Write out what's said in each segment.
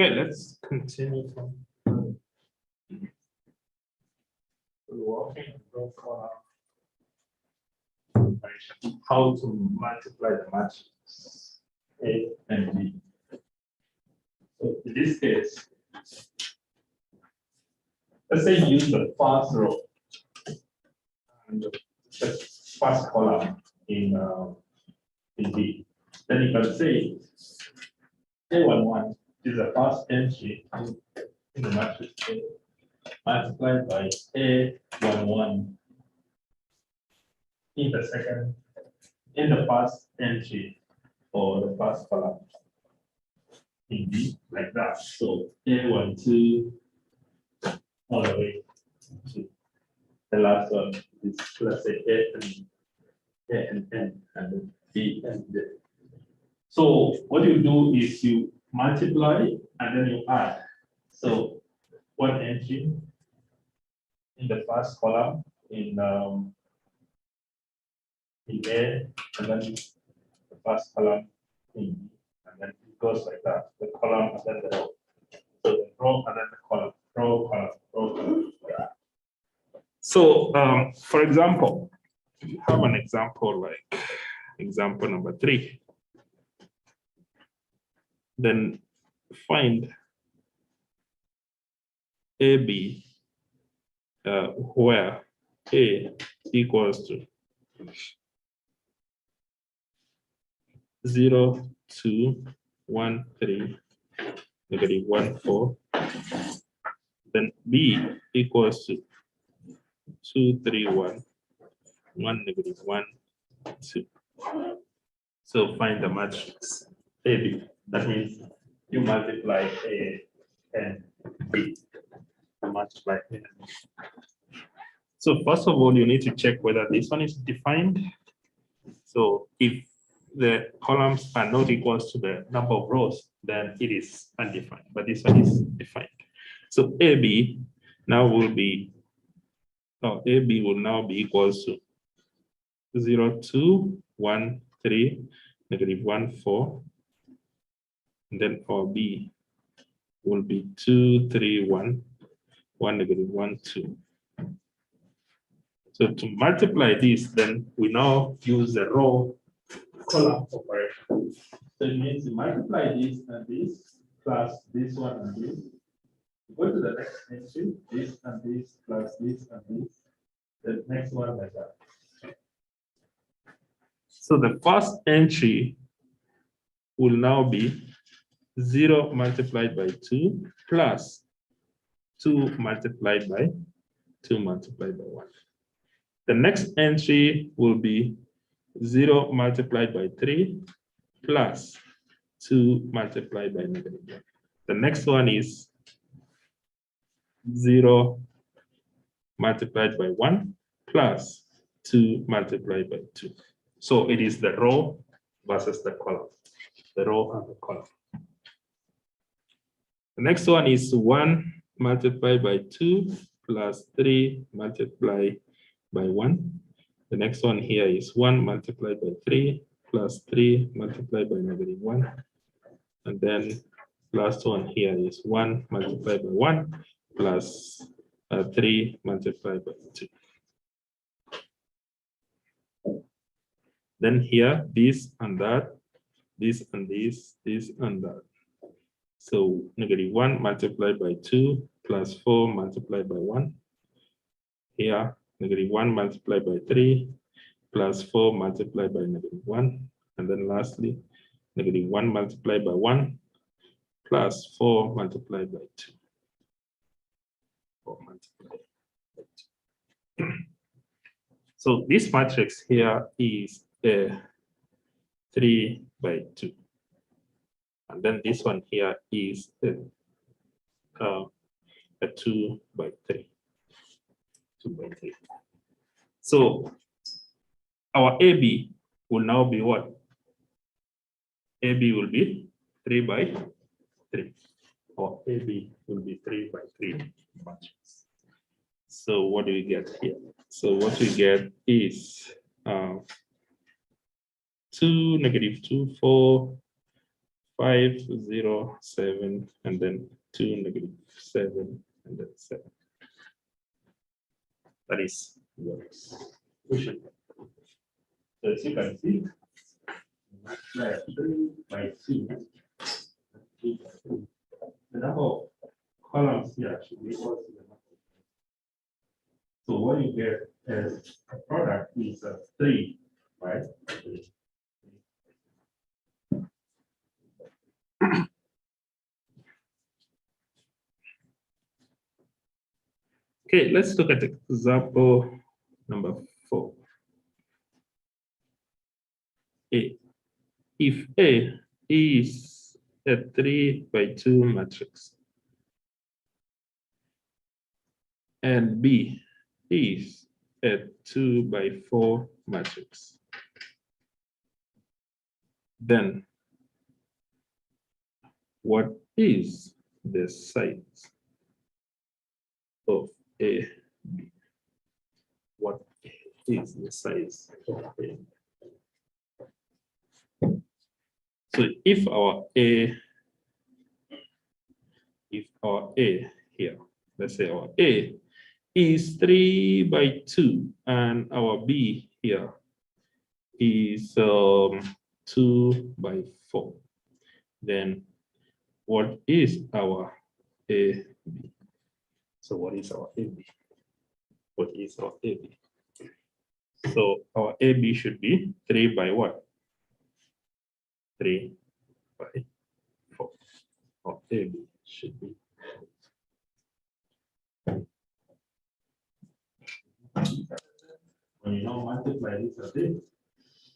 Okay, let's continue from walking how to multiply the matches A and B. So in this case, let's say use the first row and the first column in B. Then you can say A11 is the first entry in the matrix A multiplied by A11 in the first entry or the first column in B, like that. So A12 all the way to the last one is, let's say, A and N and B and D. So what you do is you multiply and then you add. So one entry in the first column in A, and then the first column in B, and then it goes like that. The column and then the row. So the row and then the column, row, column, row, column. Yeah. So for example, if you have an example like example number 3, then find AB where A equals to 0, 2, 1, 3, negative 1, 4. Then B equals to 2, 3, 1, 1, negative 1, 2. So find the matrix AB. That means you multiply A and B. Multiply A and B. So first of all, you need to check whether this one is defined. So if the columns are not equals to the number of rows, then it is undefined, but this one is defined. So AB now will be, AB will now be equals to 0, 2, 1, 3, negative 1, 4. And then our B will be 2, 3, 1, 1, negative 1, 2. So to multiply this, then we now use the row column operation. So it means you multiply this and this plus this one and this. You go to the next entry, this and this plus this and this. The next one like that. So the first entry will now be 0 multiplied by 2 plus 2 multiplied by 2 multiplied by 1. The next entry will be 0 multiplied by 3 plus 2 multiplied by negative 1. The next one is 0 multiplied by 1 plus 2 multiplied by 2. So it is the row versus the column, the row and the column. The next one is 1 multiplied by 2 plus 3 multiplied by 1. The next one here is 1 multiplied by 3 plus 3 multiplied by negative 1. And then last one here is 1 multiplied by 1 plus 3 multiplied by 2. Then here, this and that, this and this and that. So negative 1 multiplied by 2 plus 4 multiplied by 1. Here, negative 1 multiplied by 3 plus 4 multiplied by negative 1. And then lastly, negative 1 multiplied by 1 plus 4 multiplied by 2. 4 multiplied by 2. So this matrix here is a 3 by 2. And then this one here is a 2 by 3. 2 by 3. So our AB will now be what? AB will be 3 by 3. Or AB will be 3 by 3 matrix. So what do we get here? So what we get is 2, negative 2, 4, 5, 0, 7, and then 2, -7, and then 7. That is works. So as you can see, multiply 3 by 2. The number of columns here should be equal to the number. So what you get as a product is 3, right? Okay, let's look at example number 4. A. If A is a 3 by 2 matrix and B is a 2 by 4 matrix, then what is the size of A, B? What is the size of A? So if our A here, let's say our A is 3 by 2 and our B here is 2 by 4, then what is our AB? So what is our AB? What is our AB? So our AB should be 3 by what? 3 by 4. Our AB should be. When you now multiply this a bit,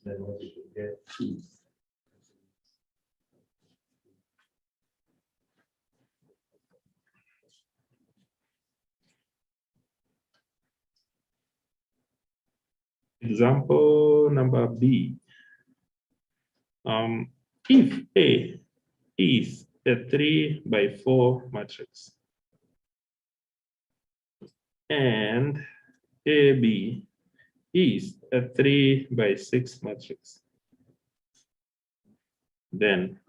then what you should get is example number B. If A is a 3 by 4 matrix and AB is a 3 by 6 matrix, then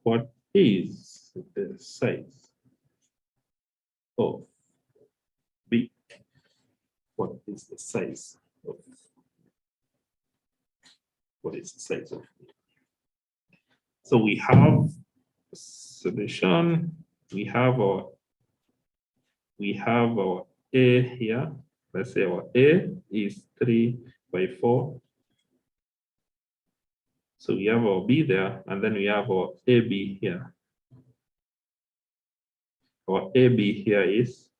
what is the size of B? What is the size of B? So we have solution. We have our A here. Let's say our A is 3 by 4. So we have our B there, and then we have our AB here. Our AB here is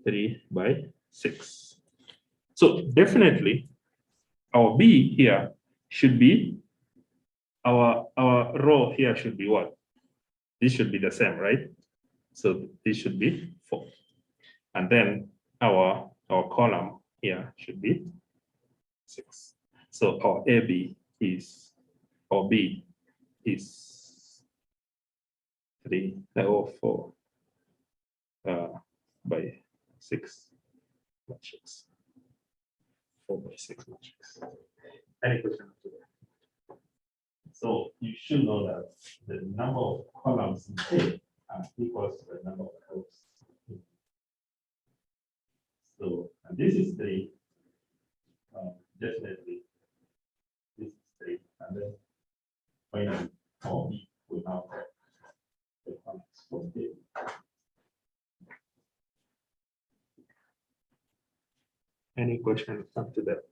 3 by 6. So definitely our B here should be, our row here should be what? This should be the same, right? So this should be 4. And then our column here should be 6. So our AB is, or B is 3 or 4 by 6 matrix. 4 by 6 matrix. Any question after that? So you should know that the number of columns in A equals to the number of rows. So, and this is 3. Definitely, this is 3. And then finally, our B will now have the columns for A. Any question after that?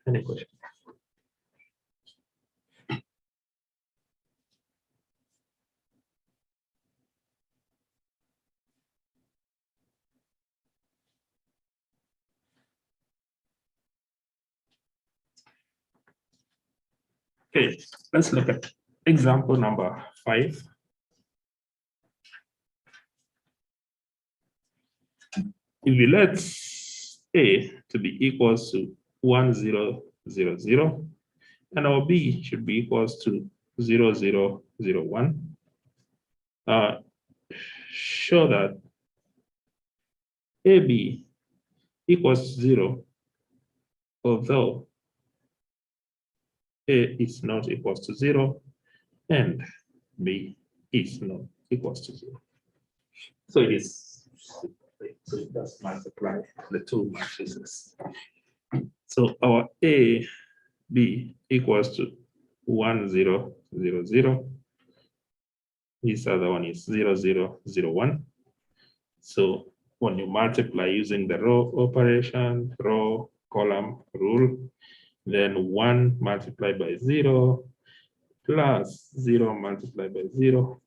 Any question? Okay, let's look at example number 5. If we let A to be equals to 1, 0, 0, 0, and our B should be equals to 0, 0, 0, 1, show that AB equals 0, although A is not equals to 0 and B is not equals to 0. So it is, so it does multiply the two matrices. So our A, B equals to 1, 0, 0, 0. This other one is 0, 0, 0, 1. So when you multiply using the row operation, row column rule, then 1 multiplied by 0 plus 0 multiplied by 0,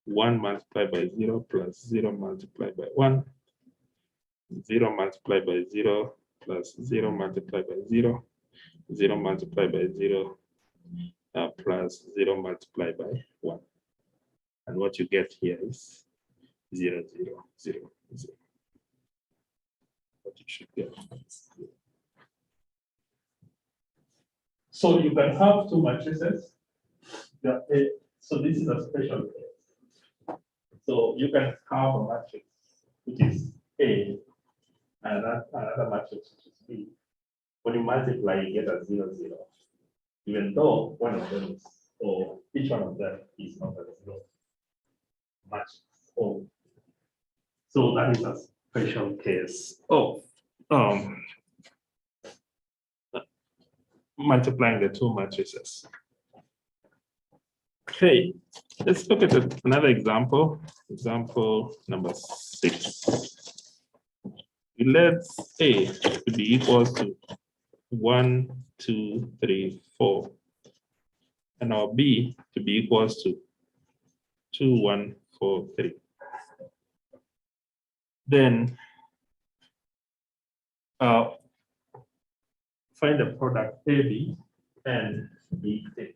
1 multiplied by 0 plus 0 multiplied by 1, 0 multiplied by 0 plus 0 multiplied by 0, 0 multiplied by 0 plus 0 multiplied by 1. And what you get here is 0, 0, 0, 0. What you should get. So you can have two matrices. So this is a special case. So you can have a matrix which is A and another matrix which is B. When you multiply, you get a 0, 0. Even though one of them is, or each one of them is not a 0 matrix. So that is a special case of multiplying the two matrices. Okay, let's look at another example. Example number 6. Let A to be equal to 1, 2, 3, 4, and our B to be equals to 2, 1, 4, 3. Then find the product AB and BA.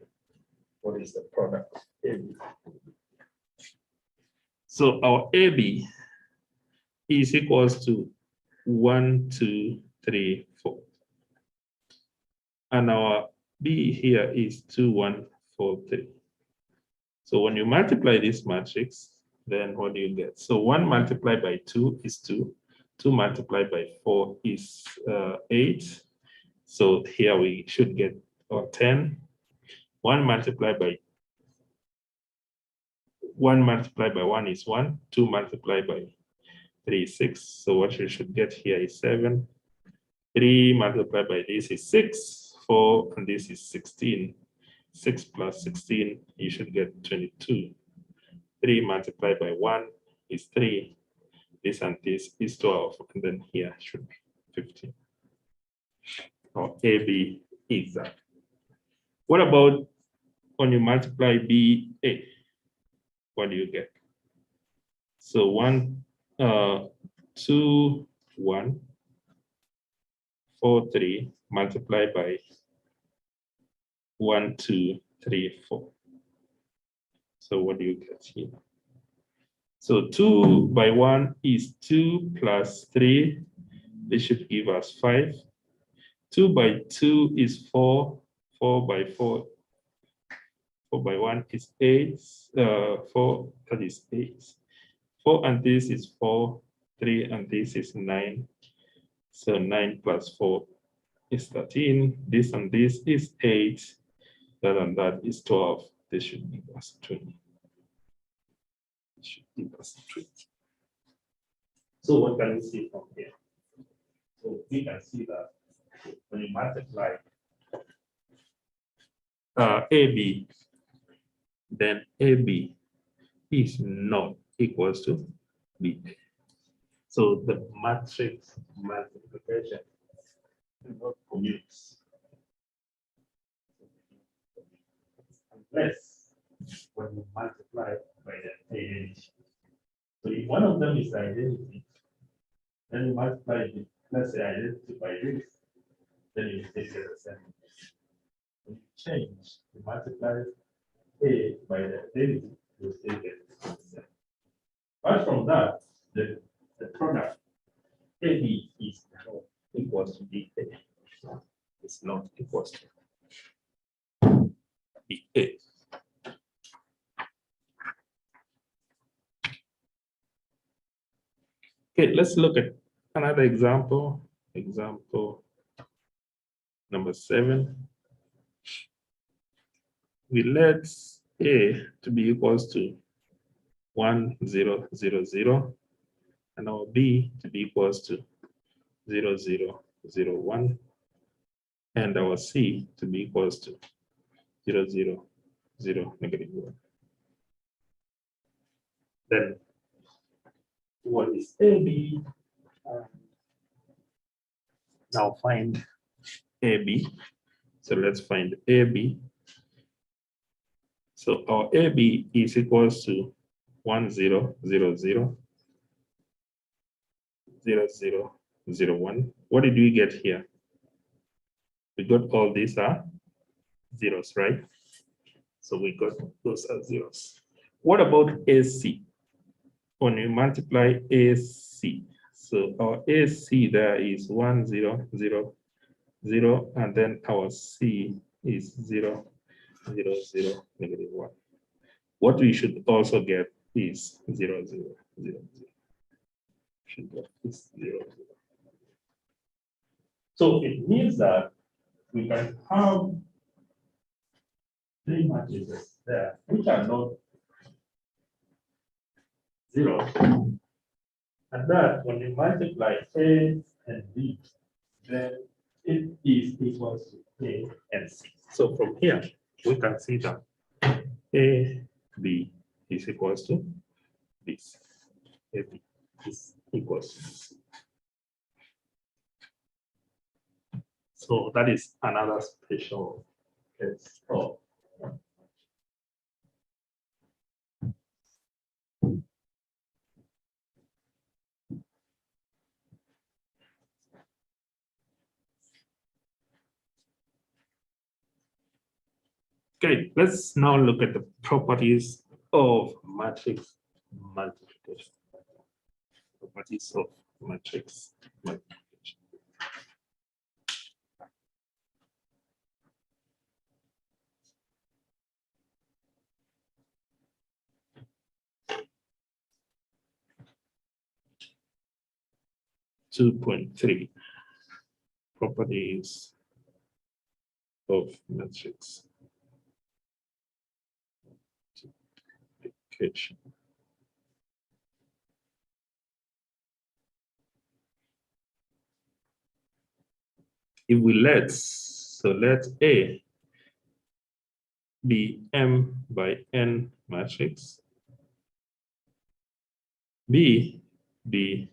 What is the product AB? So our AB is equals to 1, 2, 3, 4. And our B here is 2, 1, 4, 3. So when you multiply this matrix, then what do you get? So 1 multiplied by 2 is 2. 2 multiplied by 4 is 8. So here we should get 10. 1 multiplied by 1 is 1. 2 multiplied by 3 is 6. So what you should get here is 7. 3 multiplied by this is 6. 4 and this is 16. 6 plus 16, you should get 22. 3 multiplied by 1 is 3. This and this is 12. And then here should be 15. Or AB is that. What about when you multiply BA? What do you get? So 1, 2, 1, 4, 3 multiplied by 1, 2, 3, 4. So what do you get here? So 2 by 1 is 2 plus 3. This should give us 5. 2 by 2 is 4. 4 by 4. 4 by 1 is 8. 4, that is 8. 4 and this is 4. 3 and this is 9. So 9 plus 4 is 13. This and this is 8. That and that is 12. This should give us 20. It should give us 20. So what can we see from here? So we can see that when you multiply AB, then AB is not equals to BA. So the matrix multiplication is not commutes. Unless when you multiply by the identity. So if one of them is identity, then you multiply the, let's say, identity by this, then you take the same. When you change, you multiply A by the identity, you still get the same. Apart from that, the product AB is not equals to BA. It's not equals to BA. Okay, let's look at another example. Example number 7. We let A to be equals to 1, 0, 0, 0, and our B to be equals to 0, 0, 0, 1, and our C to be equals to 0, 0, 0, negative 1. Then what is AB? Now find AB. So let's find AB. So our AB is equals to 1, 0, 0, 0, 0, 0, 0, 1. What did we get here? We got all these are zeros, right? So we got those are zeros. What about AC? When we multiply AC, so our AC there is 1, 0, 0, 0, and then our C is 0, 0, 0, negative 1. What we should also get is 0, 0, 0, 0. Should get this 0, 0. So it means that we can have 3 matrices there which are not 0, and that when you multiply A and B, then it is equals to A and C. So from here, we can see that A, B is equals to this. A, B is equals to C. So that is another special case. Oh. Okay, let's now look at the properties of matrix multiplication. Properties of matrix multiplication. (2.3) Properties of matrix multiplication. If we let A be M by N matrix, B be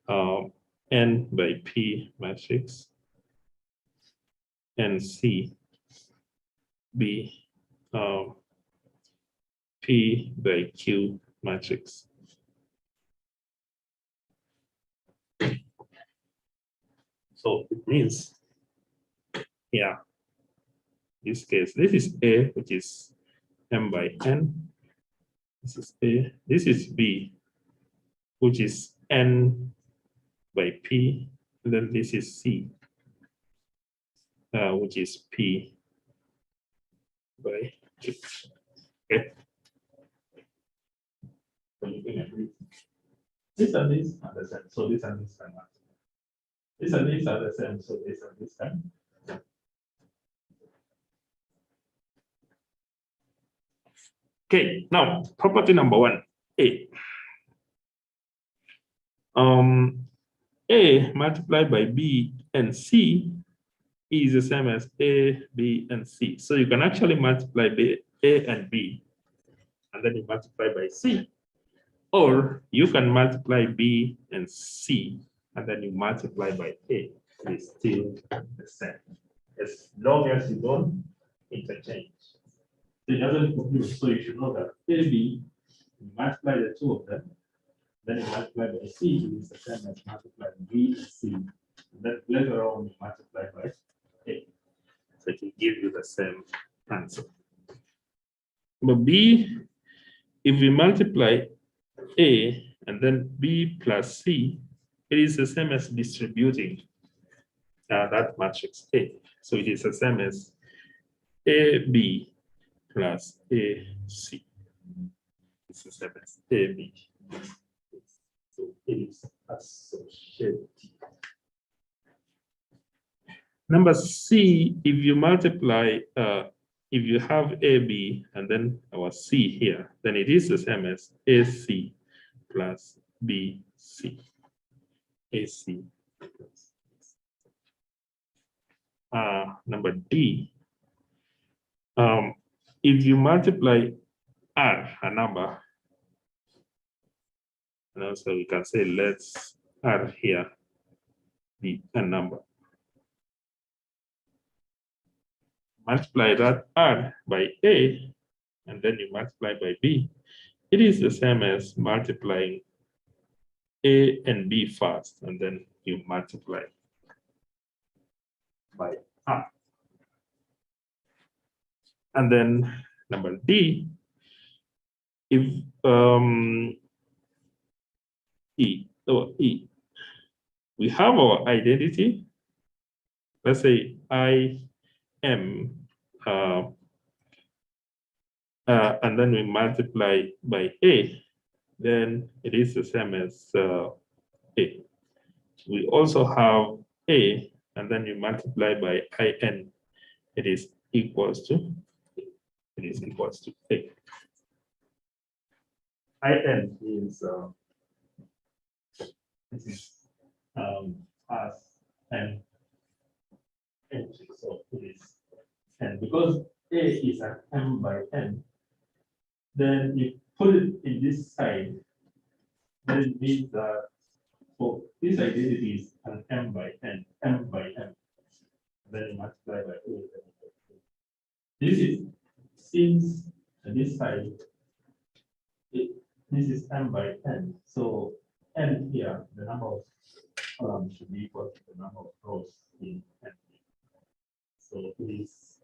N by P matrix, and C be P by Q matrix. So it means, yeah, this case, this is A, which is M by N. This is A. This is B, which is N by P. And then this is C, which is P by Q. Okay. So you can agree. This and this are the same. So this and this can match. This and this are the same. So this and this can. Okay, now property number 1, A. A multiplied by B and C is the same as A, B, and C. So you can actually multiply A and B, and then you multiply by C. Or you can multiply B and C, and then you multiply by A. It's still the same, as long as you don't interchange. It doesn't confuse, so you should know that AB, you multiply the two of them, then you multiply by C, it is the same as multiply B and C. And then later on, you multiply by A. So it will give you the same answer. But B, if we multiply A and then B plus C, it is the same as distributing that matrix A. So it is the same as AB plus AC. It's the same as AB. So it is associative. Number C, if you multiply, if you have AB and then our C here, then it is the same as AC plus BC. AC. Number D, if you multiply R, a number, and also we can say let's R here be a number. Multiply that R by A, and then you multiply by B. It is the same as multiplying A and B first, and then you multiply by R. And then number D, if E, we have our identity. Let's say I am, and then we multiply by A, then it is the same as A. We also have A, and then you multiply by IN, it is equals to A. IN is this is as n, so it is n. Because A is an m by n, then you put it in this side, then it means that for this identity is an m by n, m by n. Then you multiply by A. This is, since this side, this is m by n. So n here, the number of columns should be equal to the number of rows in n. So it is,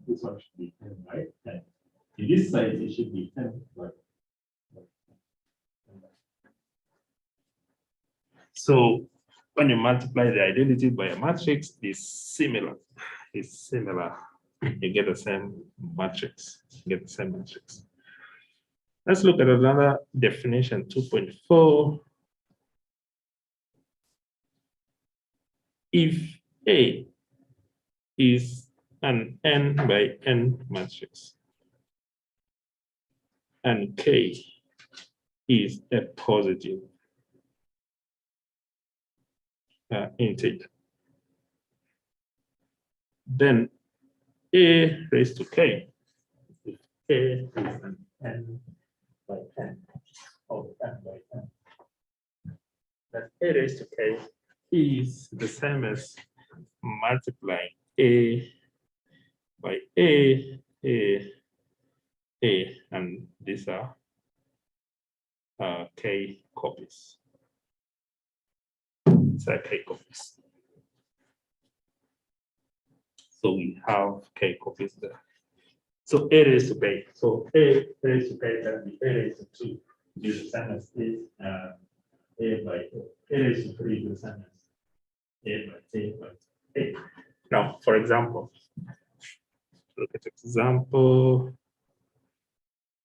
this one should be n by n. In this side, it should be n by n. So when you multiply the identity by a matrix, it's similar. It's similar. You get the same matrix. You get the same matrix. Let's look at another definition, 2.4. If A is an n by n matrix and K is a positive integer, then A raised to K, if A is an n by n, or n by n, then A raised to K is the same as multiplying A by A, and these are K copies. These are K copies. So we have K copies there. So A raised to K. So A raised to K can be A raised to 2, is the same as A by A raised to 3 is the same as A by A. Now, for example, look at example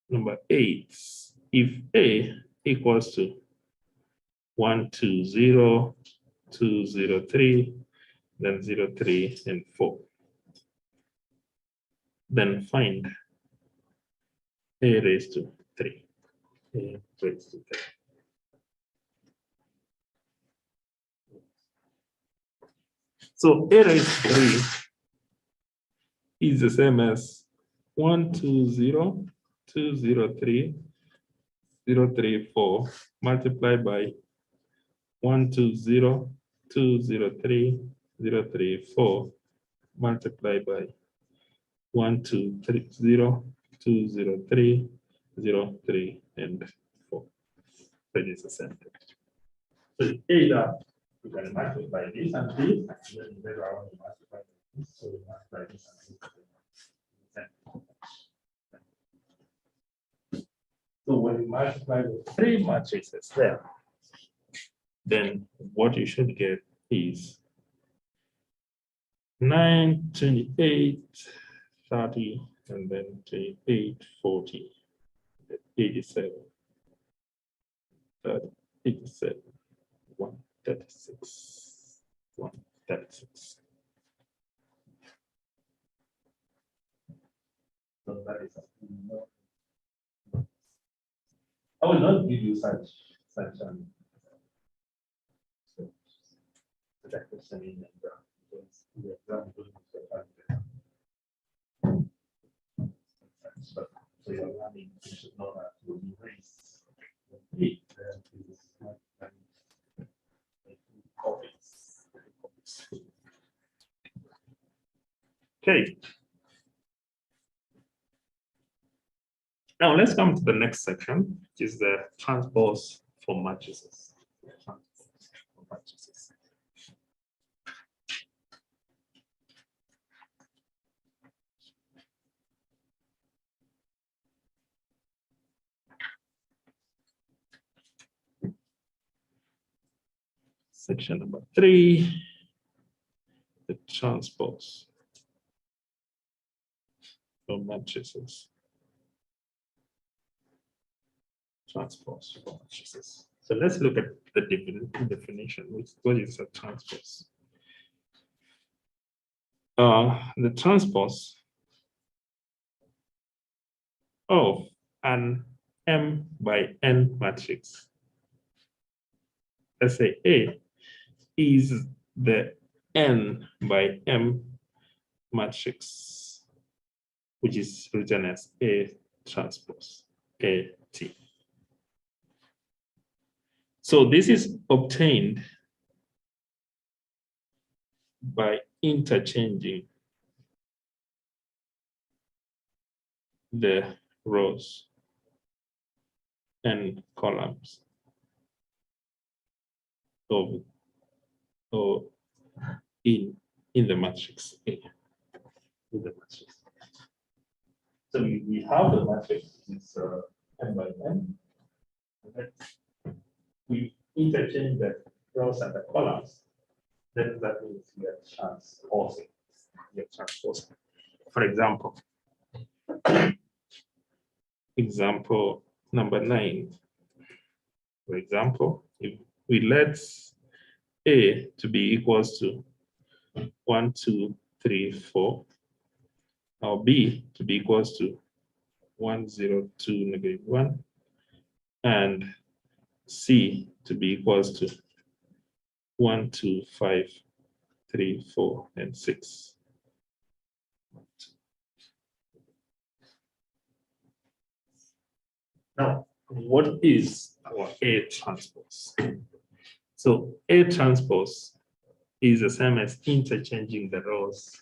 number 8. If A equals to 1, 2, 0, 2, 0, 3, then 0, 3, and 4. Then find A raised to 3. A raised to 3. So A raised to 3 is the same as 1, 2, 0, 2, 0, 3, 0, 3, 4 multiplied by 1, 2, 0, 2, 0, 3, 0, 3, 4 multiplied by 1, 2, 3, 0, 2, 0, 3, 0, 3, and 4. So it is the same thing. So either you can multiply this and this, and then later on you multiply this, so you multiply this and this. So when you multiply the 3 matrices there, then what you should get is 9, 28, 30, and then 28, 40, 87, 87, 136, 136. So that is I will not give you such that question in the exam. Because the exam will be so you're learning, you should know that you will erase it. Okay. Now let's come to the next section, which is the transpose for matrices. Section number 3, the transpose for matrices. Transpose for matrices. So let's look at the definition. What is a transpose? The transpose of an M by N matrix. Let's say A is the N by M matrix, which is written as A transpose AT. So this is obtained by interchanging the rows and columns of or in the matrix A. In the matrix. So we have the matrix is M by N. Okay. We interchange the rows and the columns. Then that means we are transposing. We are transposing. For example, example number 9. For example, if we let A to be equals to 1, 2, 3, 4, or B to be equals to 1, 0, 2, negative 1, and C to be equals to 1, 2, 5, 3, 4, and 6. Now, what is our A transpose? So A transpose is the same as interchanging the rows.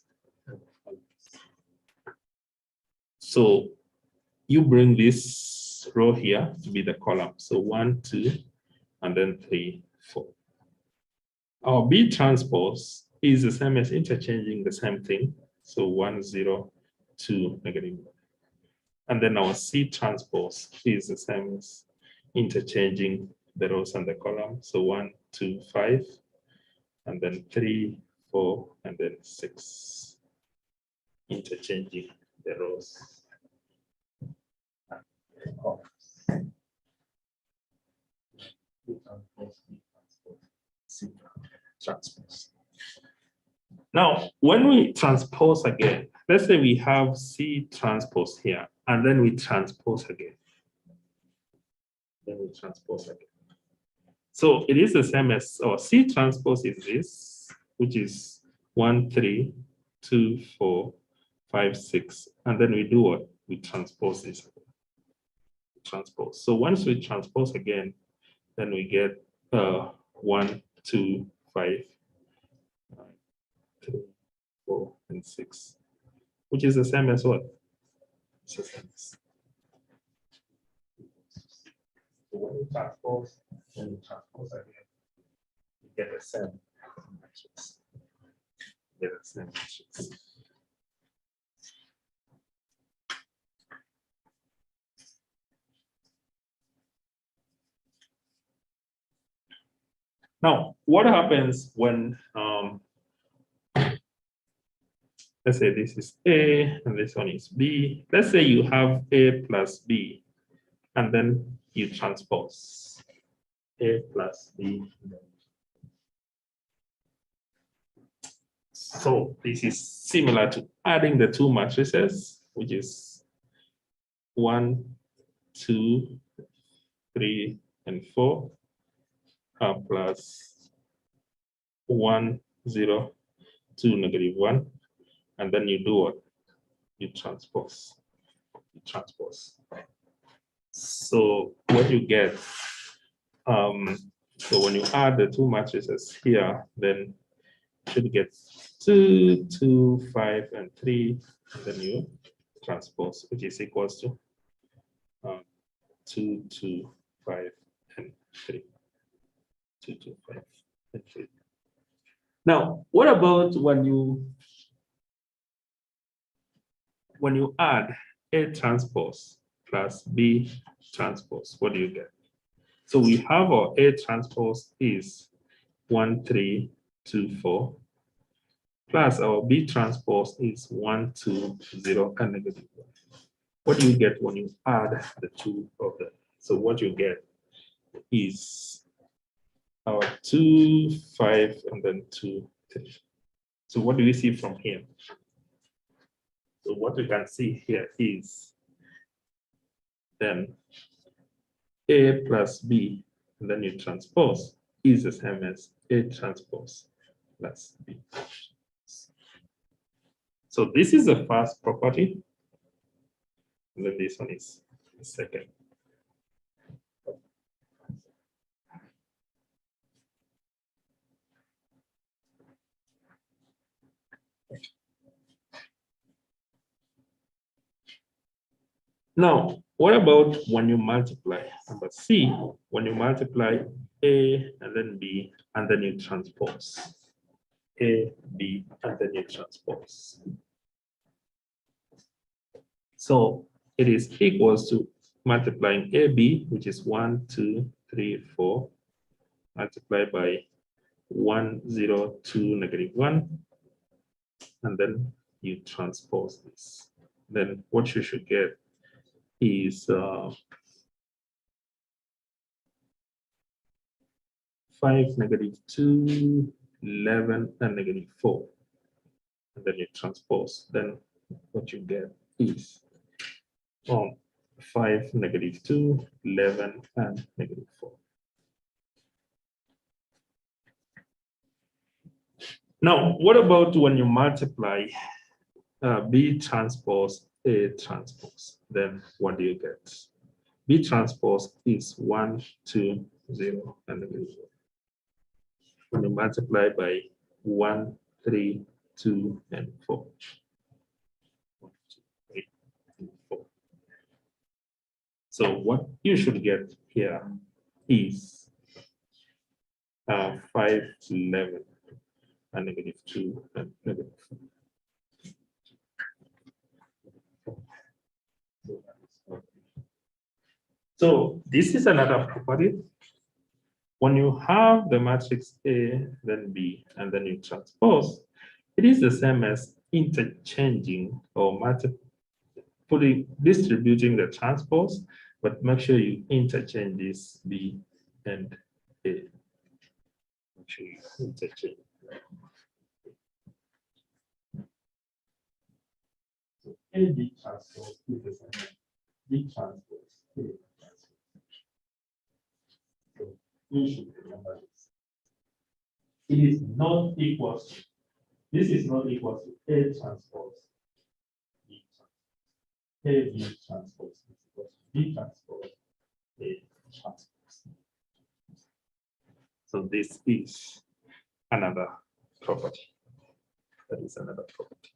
So you bring this row here to be the column. So 1, 2, and then 3, 4. Our B transpose is the same as interchanging the same thing. So 1, 0, 2, negative 1. And then our C transpose is the same as interchanging the rows and the column. So 1, 2, 5, and then 3, 4, and then 6. Interchanging the rows. C transpose. Now, when we transpose again, let's say we have C transpose here, and then we transpose again. Then we transpose again. So it is the same as, or C transpose is this, which is 1, 3, 2, 4, 5, 6. And then we do what? We transpose this. Transpose. So once we transpose again, then we get 1, 2, 5, 3, 4, and 6, which is the same as what? It's the same as. So when you transpose again, you get the same matrix. Get the same matrix. Now, what happens when, let's say this is A and this one is B. Let's say you have A plus B, and then you transpose. A plus B. So this is similar to adding the two matrices, which is 1, 2, 3, and 4, plus 1, 0, 2, -1, and then you do what? You transpose. You transpose. So what you get, so when you add the two matrices here, then you should get 2, 2, 5, and 3, and then you transpose, which is equals to 2, 2, 5, and 3. 2, 2, 5, and 3. Now, what about when you add A transpose plus B transpose? What do you get? So we have our A transpose is 1, 3, 2, 4, plus our B transpose is 1, 2, 0, and -1. What do you get when you add the two of them? So what you get is our 2, 5, and then 2, 3. So what do we see from here? So what we can see here is then A plus B, and then you transpose, is the same as A transpose plus B. So this is the first property, and then this one is the second. Now, what about when you multiply? Number C, when you multiply A and then B, and then you transpose. A, B, and then you transpose. So it is equals to multiplying AB, which is 1, 2, 3, 4, multiplied by 1, 0, 2, -1, and then you transpose this. Then what you should get is 5, -2, 11, and -4. And then you transpose. Then what you get is 5, -2, 11, and -4. Now, what about when you multiply B transpose A transpose? Then what do you get? B transpose is 1, 2, 0, and -1. When you multiply by 1, 3, 2, and 4. 1, 2, 3, and 4. So what you should get here is 5, 11, and -2, and -4. So this is another property. When you have the matrix A, then B, and then you transpose, it is the same as interchanging or fully distributing the transpose, but make sure you interchange this B and A. Make sure you interchange. So A, B transpose is the same as B transpose, A transpose. So you should remember this. It is not equal to, this is not equal to A transpose B transpose. A B transpose is equal to B transpose A transpose. So this is another property. That is another property.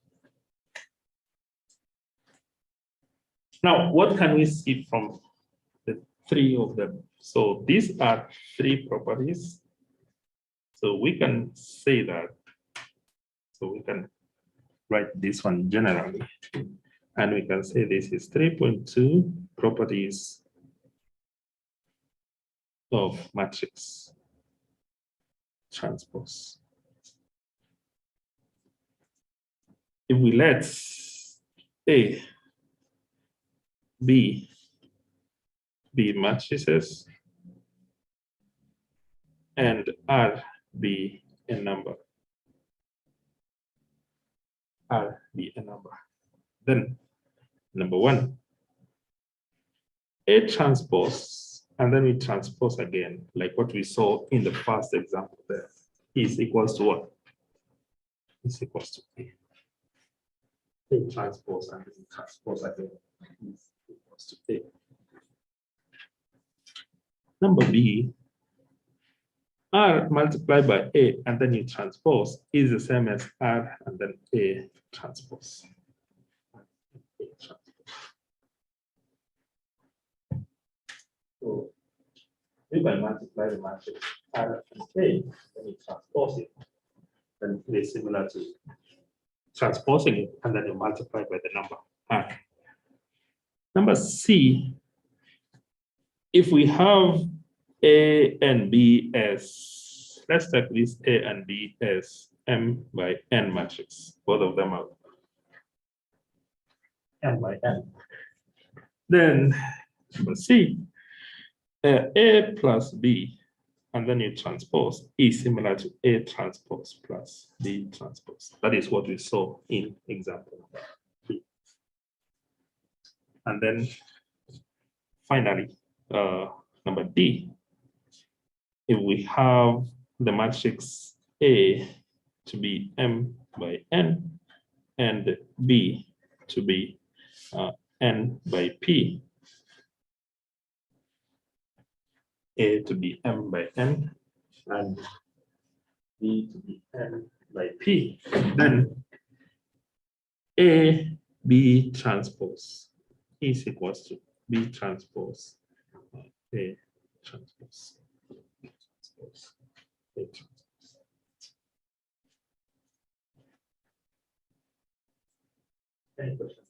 Now, what can we see from the three of them? So these are three properties. So we can say that, so we can write this one generally, and we can say this is 3.2 properties of matrix transpose. If we let A, B be matrices, and R be a number. R be a number. Then number one, A transpose, and then we transpose again, like what we saw in the first example there, is equals to what? Is equals to A. A transpose and then transpose again is equals to A. Number B, R multiplied by A and then you transpose is the same as R and then A transpose. So if I multiply the matrix R and A, then you transpose it, then it is similar to transposing it and then you multiply by the number R. Number C, if we have A and B as, let's take this A and B as M by N matrix. Both of them are M by N. Then number C, A plus B, and then you transpose is similar to A transpose plus B transpose. That is what we saw in example number 3. And then finally, number D, if we have the matrix A to be M by N and B to be N by P, A to be M by N and B to be N by P, then A B transpose is equals to B transpose A transpose. A transpose. Any questions?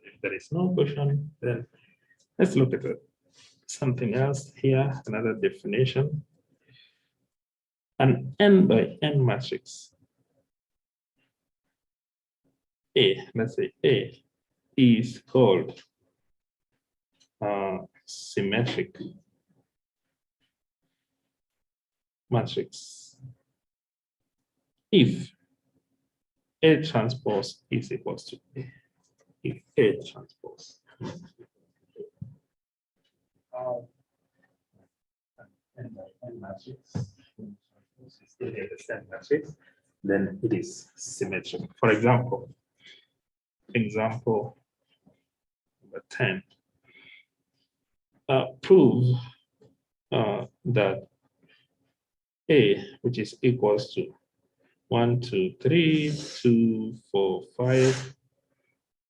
If there is no question, then let's look at something else here, another definition. An N by N matrix A, let's say A, is called symmetric matrix if A transpose is equals to A. If A transpose N by N matrix is still the same matrix, then it is symmetric. For example, example number 10. Prove that A, which is equals to 1, 2, 3, 2, 4, 5,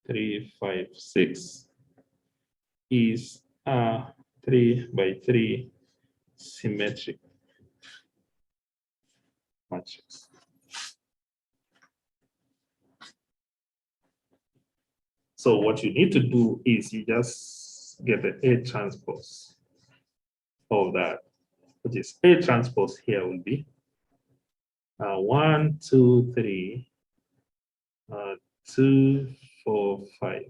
3, 5, 6, is a 3 by 3 symmetric matrix. So what you need to do is you just get the A transpose of that, which is A transpose here will be 1, 2, 3, 2, 4, 5,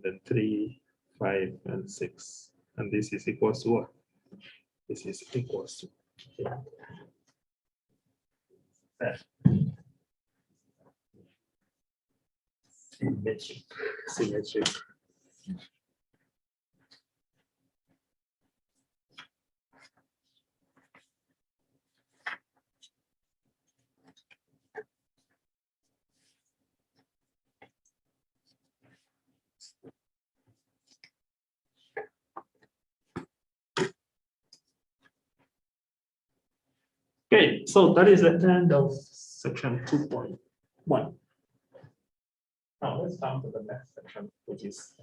then 3, 5, and 6. And this is equals to what? This is equals to that. Symmetric. Okay, so that is the end of section 2.1. Now let's come to the next section, which is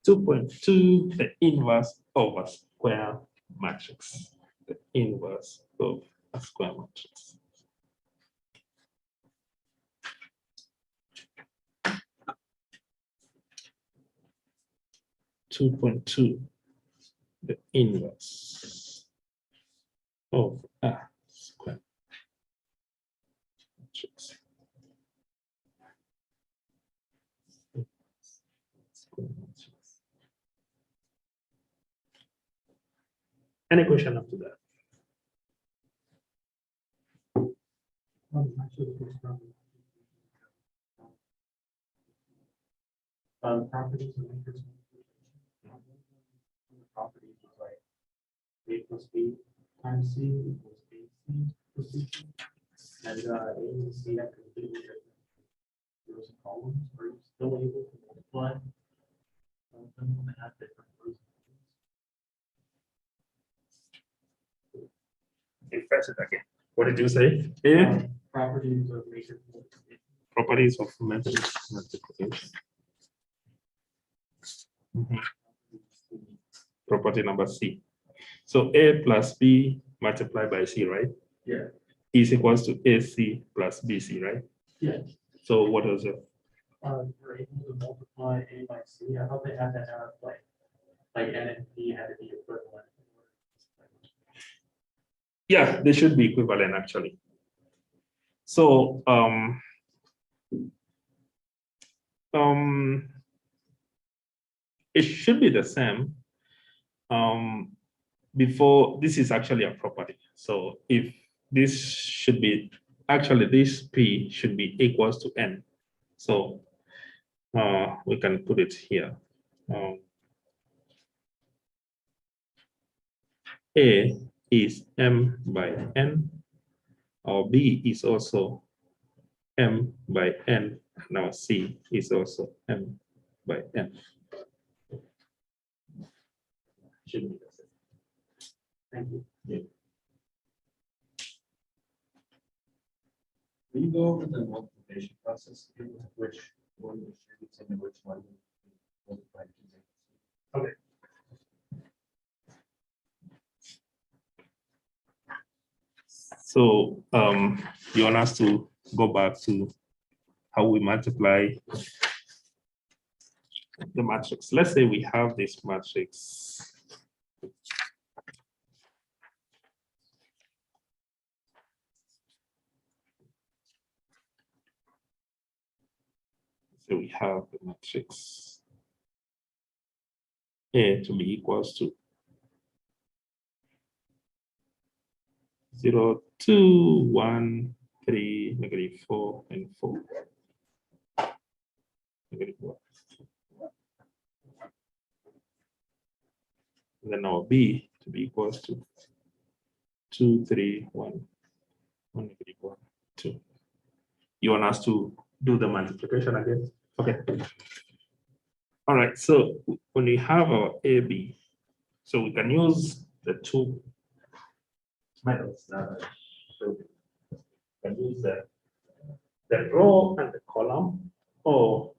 2.2, the inverse of a square matrix. The inverse of a square matrix. The inverse of a square. matrix. Any question up to that? Properties and interest. Properties is like A plus B times C equals AC plus C. And A and C have completely different rows and columns. Are you still able to multiply them when they have different rows and columns? Refresh it again. What did you say? A Properties of matrix multiplication. properties of matrix multiplication. Mhm. Property number C. So A plus B multiplied by C, right? Yeah. Is equals to AC plus BC, right? Yeah. So what was it? You're able to multiply A by C. I thought they had to have like N and P had to be equivalent. Yeah, they should be equivalent actually. So it should be the same. Before this is actually a property. So if this should be actually this P should be equals to N. So we can put it here. A is M by N, or B is also M by N. Now C is also M by N. Should be the same. Thank you. Yeah. Will you go over the multiplication process, which one distributes and which one multiplied using? Okay. So you want us to go back to how we multiply the matrix. Let's say we have this matrix. So we have the matrix A to be equals to 0, 2, 1, 3, -4, and 4. -1. And then our B to be equals to 2, 3, 1, 1, -1, 2. You want us to do the multiplication again? Okay. All right, so when we have our AB, so we can use the two methods that I showed you. You can use the row and the column, or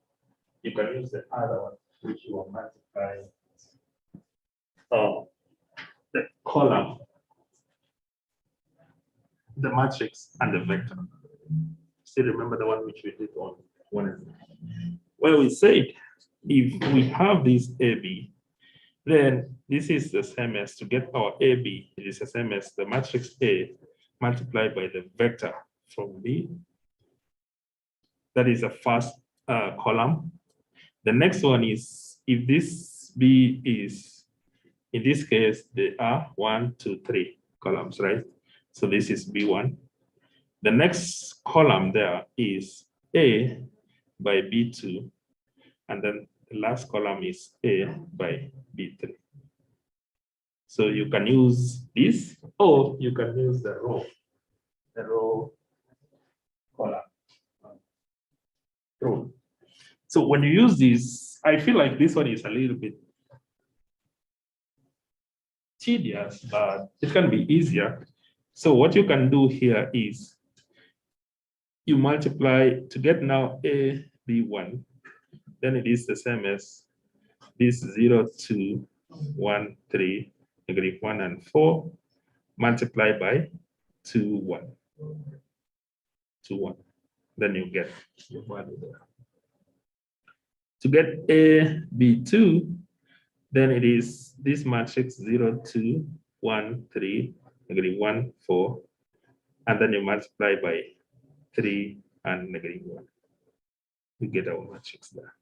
you can use the other one, which you will multiply the column, the matrix, and the vector. Still remember the one which we did on Wednesday, where we said if we have this AB, then this is the same as to get our AB, it is the same as the matrix A multiplied by the vector from B. That is the first column. The next one is if this B is, in this case, there are 1, 2, 3 columns, right? So this is B1. The next column there is A by B2, and then the last column is A by B3. So you can use this, or you can use the row column rule. So when you use this, I feel like this one is a little bit tedious, but it can be easier. So what you can do here is you multiply to get now A, B1, then it is the same as this 0, 2, 1, 3, -1 and 4 multiplied by 2, 1. 2, 1. Then you get your value there. To get A, B2, then it is this matrix 0, 2, 1, 3, -1, 4, and then you multiply by 3, and -1. We get our matrix there.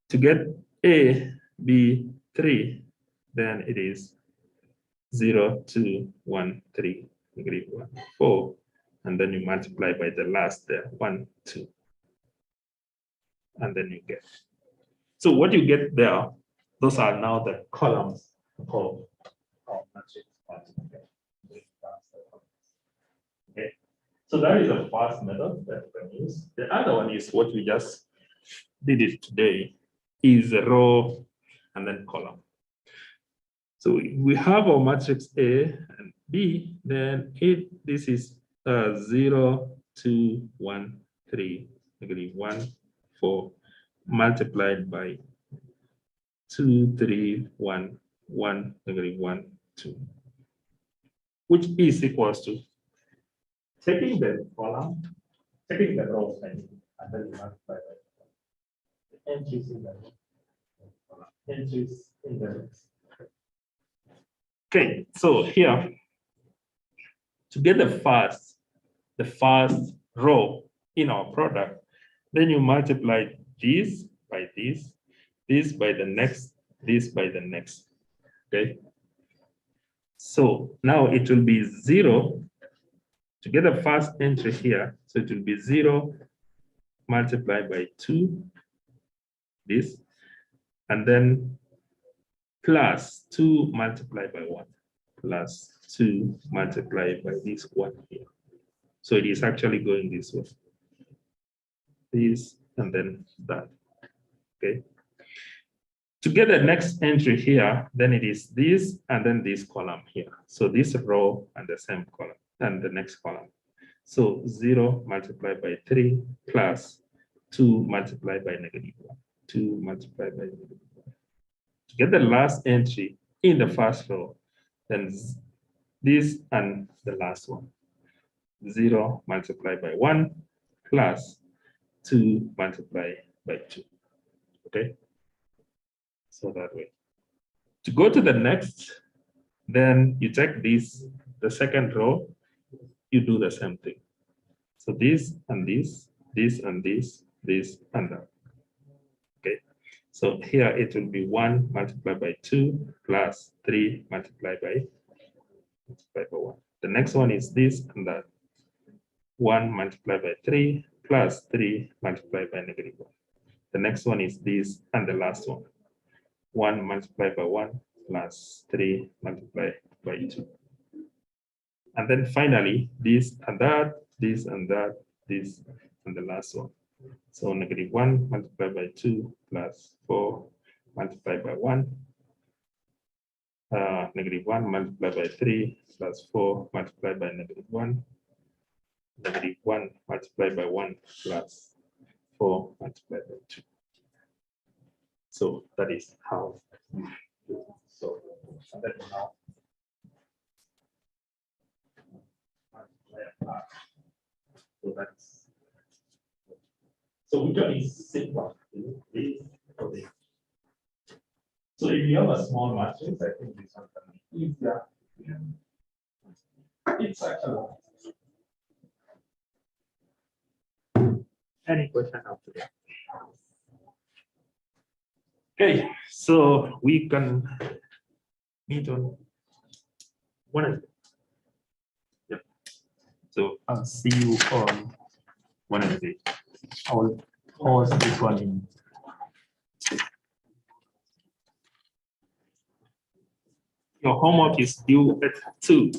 To get A, B, 3, then it is 0, 2, 1, 3, -1, 4, and then you multiply by the last there, 1, 2, and then you get. So what you get there, those are now the columns of matrix. Okay, so that is the first method that we can use. The other one is what we just did it today, is a row and then column. So we have our matrix A and B, then this is 0, 2, 1, 3, -1, 4, multiplied by 2, 3, 1, 1, -1, 2, which is equals to taking the column, taking the row, and then you multiply by the entries in the entries in the. Okay, so here, to get the first row in our product, then you multiply this by this by the next, this by the next. Okay. So now it will be 0 to get the first entry here. So it will be 0 multiplied by 2, this, and then plus 2 multiplied by 1, plus 2 multiplied by this 1 here. So it is actually going this way. This and then that. Okay. To get the next entry here, then it is this and then this column here. So this row and the same column and the next column. So 0 multiplied by 3 plus 2 multiplied by -1, 2 multiplied by -1. To get the last entry in the first row, then this and the last one. 0 multiplied by 1 plus 2 multiplied by 2. Okay. So that way. To go to the next, then you take this, the second row, you do the same thing. So this and this, this and this, this and that. Okay. So here it will be 1 multiplied by 2 plus 3 multiplied by 1. The next one is this and that. 1 multiplied by 3 plus 3 multiplied by -1. The next one is this and the last one. 1 multiplied by 1 plus 3 multiplied by 2. And then finally, this and that, this and that, this and the last one. So -1 multiplied by 2 plus 4 multiplied by 1. -1 multiplied by 3 plus 4 multiplied by -1. -1 multiplied by 1 plus 4 multiplied by 2. So that is how. So that now. So that's. So which one is simpler? This or this? So if you have a small matrix, I think this one can be easier. It's actually. Any question after that? Okay, so we can meet on Wednesday. Yep. So I'll see you on Wednesday. I will pause this one in. Your homework is due at 2.